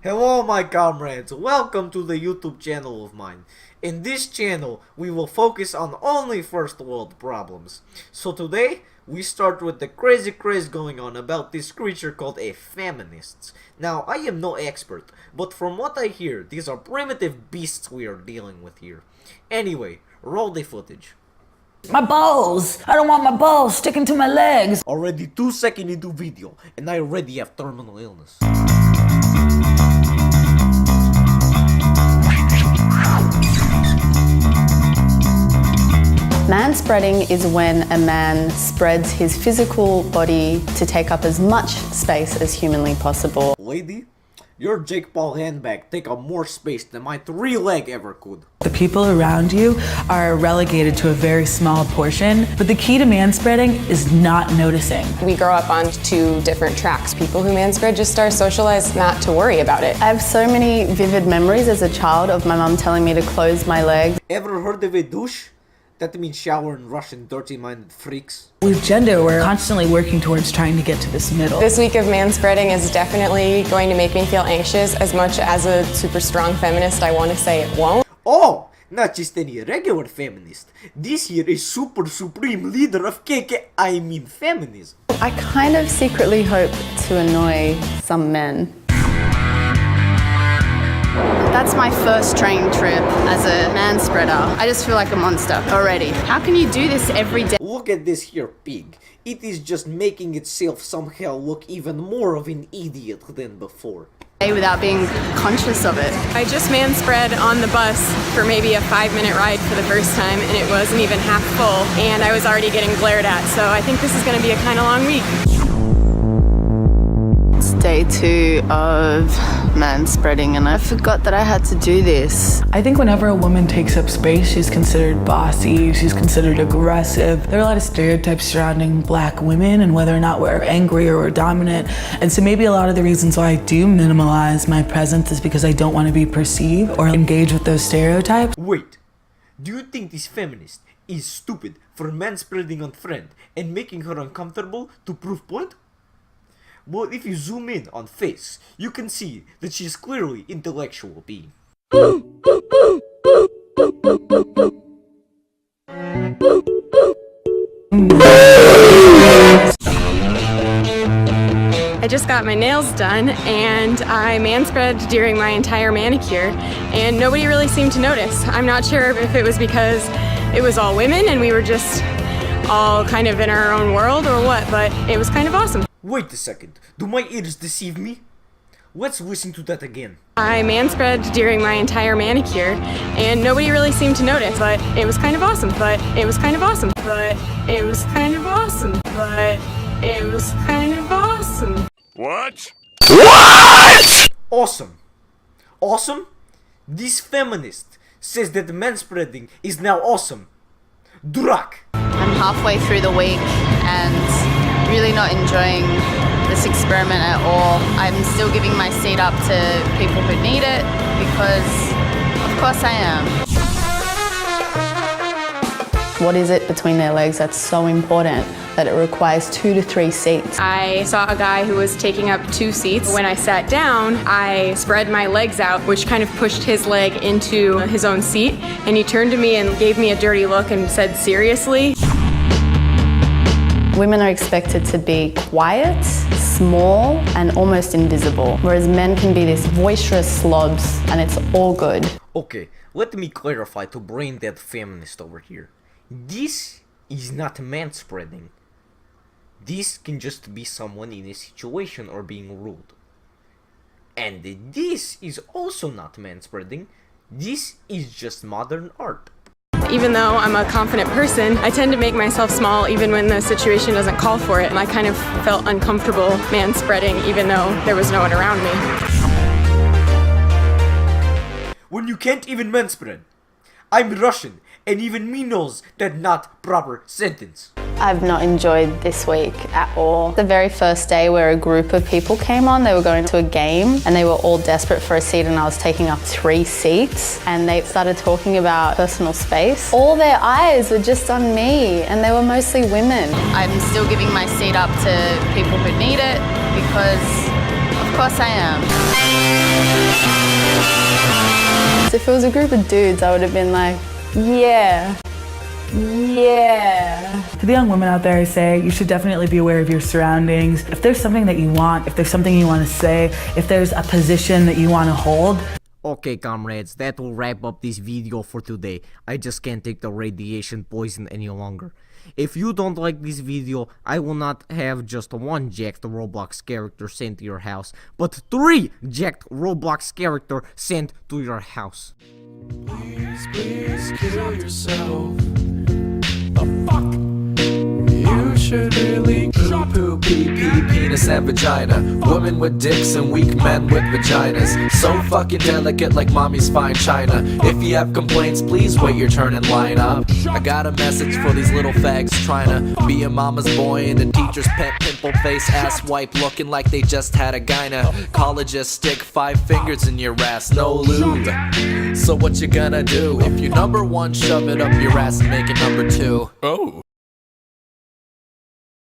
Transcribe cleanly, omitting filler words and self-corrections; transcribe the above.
Hello my comrades, welcome to the YouTube channel of mine. In this channel, we will focus on only first world problems. So today, we start with the crazy craze going on about this creature called a feminists. Now, I am no expert, but from what I hear, these are primitive beasts we are dealing with here. Anyway, roll the footage. My balls! I don't want my balls sticking to my legs! Already 2 seconds into video, and I already have terminal illness. Manspreading is when a man spreads his physical body to take up as much space as humanly possible. Lady, your Jake Paul handbag take up more space than my 3-leg ever could. The people around you are relegated to a very small portion, but the key to manspreading is not noticing. We grow up on 2 different tracks. People who manspread just are socialized not to worry about it. I have so many vivid memories as a child of my mum telling me to close my legs. Ever heard of a douche? That means shower in Russian, dirty-minded freaks. With gender, we're constantly working towards trying to get to this middle. This week of manspreading is definitely going to make me feel anxious. As much as a super strong feminist, I want to say it won't. Oh, not just any regular feminist. This here is super supreme leader of I mean feminism. I kind of secretly hope to annoy some men. That's my first train trip as a manspreader. I just feel like a monster already. How can you do this every day? Look at this here pig. It is just making itself somehow look even more of an idiot than before. Without being conscious of it. I just manspread on the bus for maybe a 5-minute ride for the first time, and it wasn't even half full, and I was already getting glared at, so I think this is going to be a kind of long week. It's day 2 of manspreading, and I forgot that I had to do this. I think whenever a woman takes up space, she's considered bossy, she's considered aggressive. There are a lot of stereotypes surrounding black women and whether or not we're angry or we're dominant. And so maybe a lot of the reasons why I do minimalize my presence is because I don't want to be perceived or engage with those stereotypes. Wait, do you think this feminist is stupid for manspreading on friend and making her uncomfortable to prove point? Well, if you zoom in on face, you can see that she is clearly intellectual being. I just got my nails done, and I manspread during my entire manicure, and nobody really seemed to notice. I'm not sure if it was because it was all women and we were just all kind of in our own world or what, but it was kind of awesome. Wait a second, do my ears deceive me? Let's listen to that again. I manspread during my entire manicure, and nobody really seemed to notice, but it was kind of awesome, but it was kind of awesome, but it was kind of awesome, but it was kind of awesome. What? Awesome. Awesome? This feminist says that manspreading is now awesome. Durak. I'm halfway through the week and really not enjoying this experiment at all. I'm still giving my seat up to people who need it because, of course, I am. What is it between their legs that's so important that it requires 2 to 3 seats? I saw a guy who was taking up 2 seats. When I sat down, I spread my legs out, which kind of pushed his leg into his own seat, and he turned to me and gave me a dirty look and said, "Seriously?" Women are expected to be quiet, small, and almost invisible, whereas men can be this boisterous slobs, and it's all good. Okay, let me clarify to brain dead feminist over here. This is not manspreading. This can just be someone in a situation or being ruled. And this is also not manspreading. This is just modern art. Even though I'm a confident person, I tend to make myself small even when the situation doesn't call for it, and I kind of felt uncomfortable manspreading even though there was no one around me. When you can't even manspread. I'm Russian, and even me knows that not proper sentence. I've not enjoyed this week at all. The very first day where a group of people came on, they were going to a game and they were all desperate for a seat, and I was taking up 3 seats, and they started talking about personal space. All their eyes were just on me, and they were mostly women. I'm still giving my seat up to people who need it because of course I am. If it was a group of dudes, I would have been like, yeah. Yeah. To the young women out there, I say you should definitely be aware of your surroundings. If there's something that you want, if there's something you want to say, if there's a position that you want to hold. Okay, comrades, that will wrap up this video for today. I just can't take the radiation poison any longer. If you don't like this video, I will not have just one jacked Roblox character sent to your house, but 3 jacked Roblox character sent to your house. Please kill yourself. The fuck? You should really poo, pee, penis and vagina. Women with dicks and weak men with vaginas. So fucking delicate like mommy's fine china. If you have complaints, please wait your turn and line up. I got a message for these little fags trying to be a mama's boy and a teacher's pet, pimple face ass wipe looking like they just had a gynecologist stick 5 fingers in your ass, no lube. So what you gonna do? If you number 1, shove it up your ass and make it number 2. Oh.